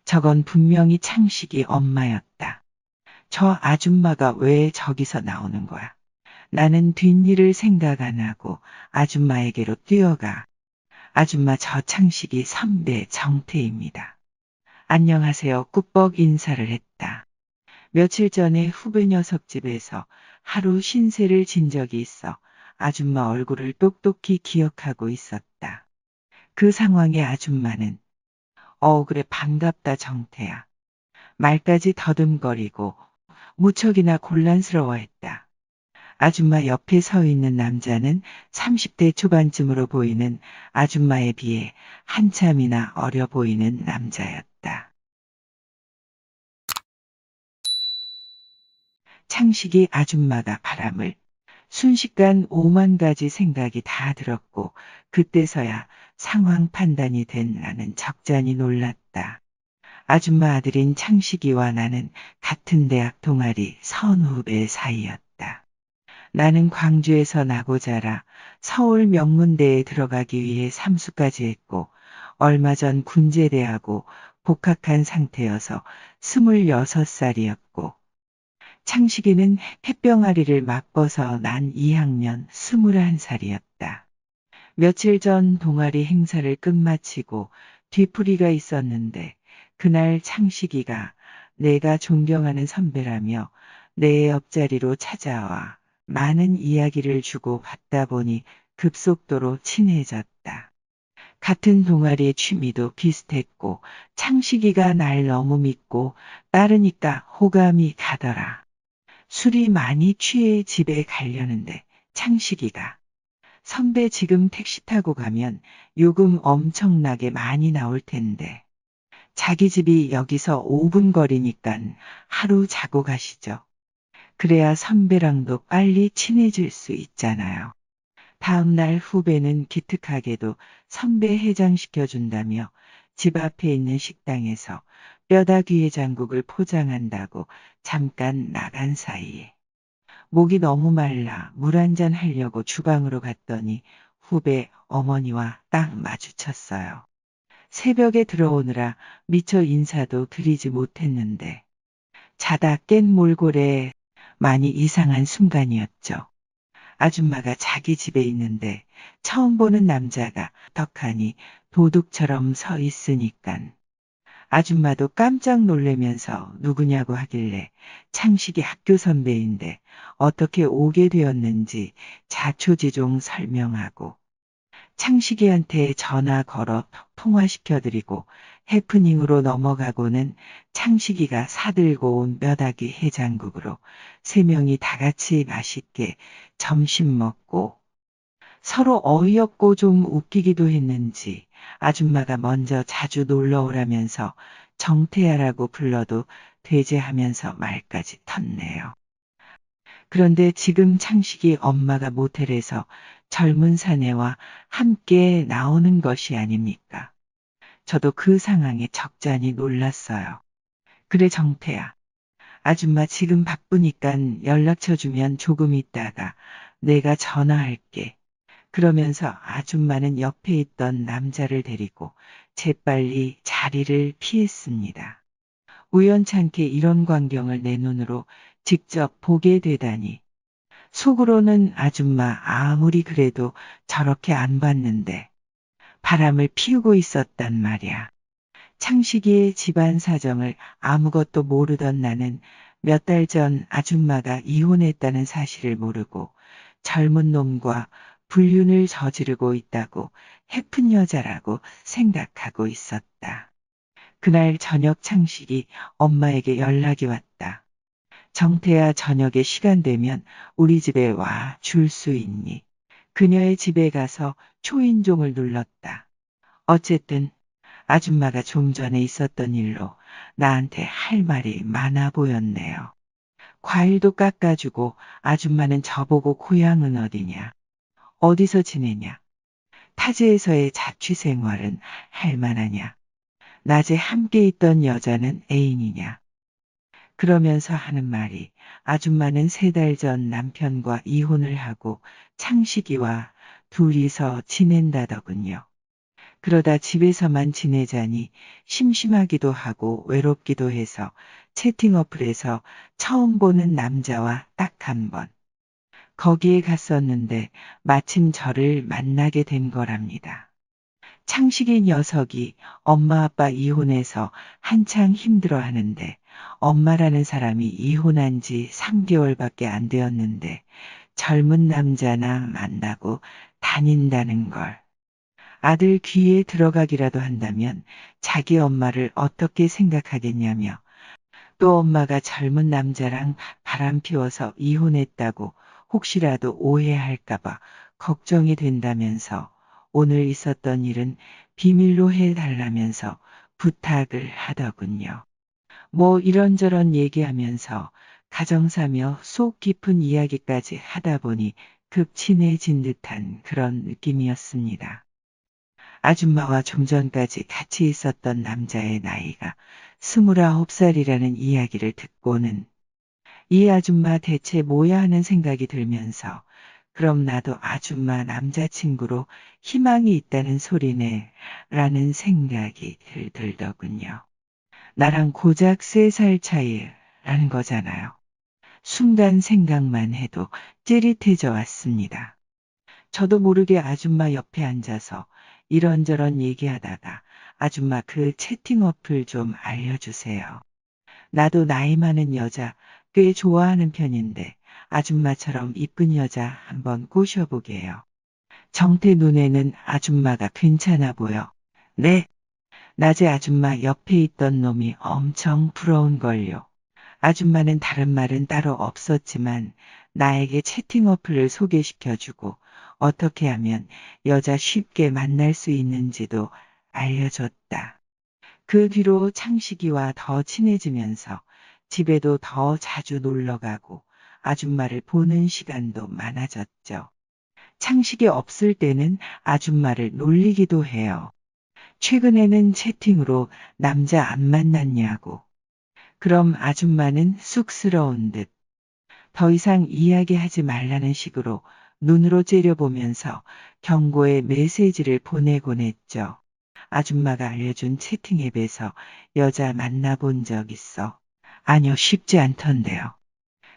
저건 분명히 창식이 엄마였다. 저 아줌마가 왜 저기서 나오는 거야? 나는 뒷일을 생각 안 하고 아줌마에게로 뛰어가. 아줌마, 저 창식이 선배 정태입니다. 안녕하세요. 꾸벅 인사를 했다. 며칠 전에 후배 녀석 집에서 하루 신세를 진 적이 있어 아줌마 얼굴을 똑똑히 기억하고 있었다. 그 상황에 아줌마는 그래, 반갑다 정태야. 말까지 더듬거리고 무척이나 곤란스러워했다. 아줌마 옆에 서 있는 남자는 30대 초반쯤으로 보이는 아줌마에 비해 한참이나 어려 보이는 남자였다. 창식이 아줌마가 바람을 순식간 5만 가지 생각이 다 들었고 그때서야 상황 판단이 된 나는 적잖이 놀랐다. 아줌마 아들인 창식이와 나는 같은 대학 동아리 선후배 사이였다. 나는 광주에서 나고 자라 서울 명문대에 들어가기 위해 삼수까지 했고 얼마 전 군제대하고 복학한 상태여서 26살이었고 창식이는 햇병아리를 맛봐서 난 2학년 21살이었다. 며칠 전 동아리 행사를 끝마치고 뒤풀이가 있었는데 그날 창식이가 내가 존경하는 선배라며 내 옆자리로 찾아와 많은 이야기를 주고 받다 보니 급속도로 친해졌다. 같은 동아리의 취미도 비슷했고 창식이가 날 너무 믿고 따르니까 호감이 가더라. 술이 많이 취해 집에 가려는데 창식이가 선배, 지금 택시 타고 가면 요금 엄청나게 많이 나올 텐데 자기 집이 여기서 5분 거리니깐 하루 자고 가시죠. 그래야 선배랑도 빨리 친해질 수 있잖아요. 다음 날 후배는 기특하게도 선배 해장시켜준다며 집 앞에 있는 식당에서 뼈다귀 해장국을 포장한다고 잠깐 나간 사이에 목이 너무 말라 물 한잔 하려고 주방으로 갔더니 후배 어머니와 딱 마주쳤어요. 새벽에 들어오느라 미처 인사도 드리지 못했는데 자다 깬 몰골에 많이 이상한 순간이었죠. 아줌마가 자기 집에 있는데 처음 보는 남자가 떡하니 도둑처럼 서 있으니깐 아줌마도 깜짝 놀라면서 누구냐고 하길래 창식이 학교 선배인데 어떻게 오게 되었는지 자초지종 설명하고 창식이한테 전화 걸어 통화시켜드리고 해프닝으로 넘어가고는 창식이가 사들고 온 뼈다귀 해장국으로 3명이 다 같이 맛있게 점심 먹고 서로 어이없고 좀 웃기기도 했는지 아줌마가 먼저 자주 놀러 오라면서 정태야라고 불러도 되제하면서 말까지 텄네요. 그런데 지금 창식이 엄마가 모텔에서 젊은 사내와 함께 나오는 것이 아닙니까? 저도 그 상황에 적잖이 놀랐어요. 그래 정태야. 아줌마 지금 바쁘니깐 연락처 주면 조금 있다가 내가 전화할게. 그러면서 아줌마는 옆에 있던 남자를 데리고 재빨리 자리를 피했습니다. 우연찮게 이런 광경을 내 눈으로 직접 보게 되다니. 속으로는 아줌마 아무리 그래도 저렇게 안 봤는데 바람을 피우고 있었단 말이야. 창식이의 집안 사정을 아무것도 모르던 나는 몇 달 전 아줌마가 이혼했다는 사실을 모르고 젊은 놈과 불륜을 저지르고 있다고 해픈 여자라고 생각하고 있었다. 그날 저녁 창식이 엄마에게 연락이 왔다. 정태야, 저녁에 시간 되면 우리 집에 와 줄 수 있니? 그녀의 집에 가서 초인종을 눌렀다. 어쨌든 아줌마가 좀 전에 있었던 일로 나한테 할 말이 많아 보였네요. 과일도 깎아주고 아줌마는 저보고 고향은 어디냐? 어디서 지내냐? 타지에서의 자취생활은 할 만하냐? 낮에 함께 있던 여자는 애인이냐? 그러면서 하는 말이 아줌마는 3달 전 남편과 이혼을 하고 창식이와 둘이서 지낸다더군요. 그러다 집에서만 지내자니 심심하기도 하고 외롭기도 해서 채팅 어플에서 처음 보는 남자와 딱 한 번 거기에 갔었는데 마침 저를 만나게 된 거랍니다. 창식이 녀석이 엄마 아빠 이혼해서 한창 힘들어 하는데 엄마라는 사람이 이혼한 지 3개월밖에 안 되었는데 젊은 남자나 만나고 다닌다는 걸. 아들 귀에 들어가기라도 한다면 자기 엄마를 어떻게 생각하겠냐며 또 엄마가 젊은 남자랑 바람 피워서 이혼했다고 혹시라도 오해할까봐 걱정이 된다면서 오늘 있었던 일은 비밀로 해달라면서 부탁을 하더군요. 뭐 이런저런 얘기하면서 가정사며 속 깊은 이야기까지 하다 보니 급 친해진 듯한 그런 느낌이었습니다. 아줌마와 좀 전까지 같이 있었던 남자의 나이가 29살이라는 이야기를 듣고는 이 아줌마 대체 뭐야 하는 생각이 들면서 그럼 나도 아줌마 남자친구로 희망이 있다는 소리네 라는 생각이 들더군요. 나랑 고작 3살 차이라는 거잖아요. 순간 생각만 해도 찌릿해져 왔습니다. 저도 모르게 아줌마 옆에 앉아서 이런저런 얘기하다가 아줌마 그 채팅 어플 좀 알려주세요. 나도 나이 많은 여자 꽤 좋아하는 편인데 아줌마처럼 이쁜 여자 한번 꼬셔보게요. 정태 눈에는 아줌마가 괜찮아 보여. 네, 낮에 아줌마 옆에 있던 놈이 엄청 부러운걸요. 아줌마는 다른 말은 따로 없었지만 나에게 채팅 어플을 소개시켜주고 어떻게 하면 여자 쉽게 만날 수 있는지도 알려줬다. 그 뒤로 창식이와 더 친해지면서 집에도 더 자주 놀러가고 아줌마를 보는 시간도 많아졌죠. 창식이 없을 때는 아줌마를 놀리기도 해요. 최근에는 채팅으로 남자 안 만났냐고. 그럼 아줌마는 쑥스러운 듯 더 이상 이야기하지 말라는 식으로 눈으로 째려보면서 경고의 메시지를 보내곤 했죠. 아줌마가 알려준 채팅 앱에서 여자 만나본 적 있어? 아니요, 쉽지 않던데요.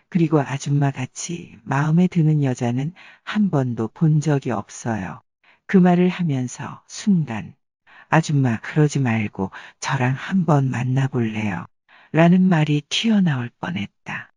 그리고 아줌마 같이 마음에 드는 여자는 한 번도 본 적이 없어요. 그 말을 하면서 순간 아줌마 그러지 말고 저랑 한번 만나볼래요? 라는 말이 튀어나올 뻔했다.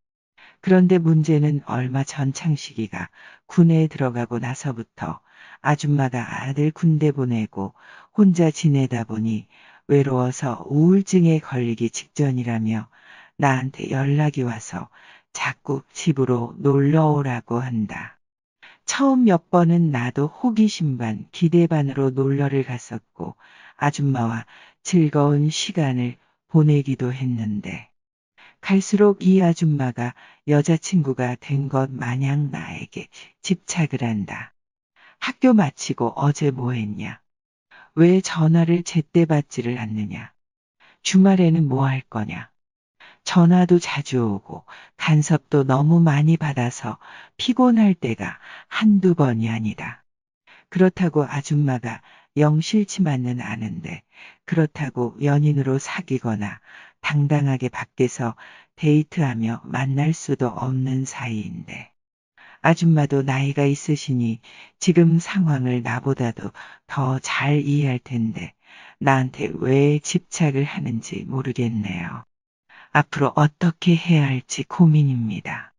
그런데 문제는 얼마 전 창식이가 군에 들어가고 나서부터 아줌마가 아들 군대 보내고 혼자 지내다 보니 외로워서 우울증에 걸리기 직전이라며 나한테 연락이 와서 자꾸 집으로 놀러 오라고 한다. 처음 몇 번은 나도 호기심 반 기대 반으로 놀러를 갔었고 아줌마와 즐거운 시간을 보내기도 했는데 갈수록 이 아줌마가 여자친구가 된 것 마냥 나에게 집착을 한다. 학교 마치고 어제 뭐 했냐? 왜 전화를 제때 받지를 않느냐? 주말에는 뭐 할 거냐? 전화도 자주 오고 간섭도 너무 많이 받아서 피곤할 때가 한두 번이 아니다. 그렇다고 아줌마가 영 싫지만은 않은데 그렇다고 연인으로 사귀거나 당당하게 밖에서 데이트하며 만날 수도 없는 사이인데 아줌마도 나이가 있으시니 지금 상황을 나보다도 더 잘 이해할 텐데 나한테 왜 집착을 하는지 모르겠네요. 앞으로 어떻게 해야 할지 고민입니다.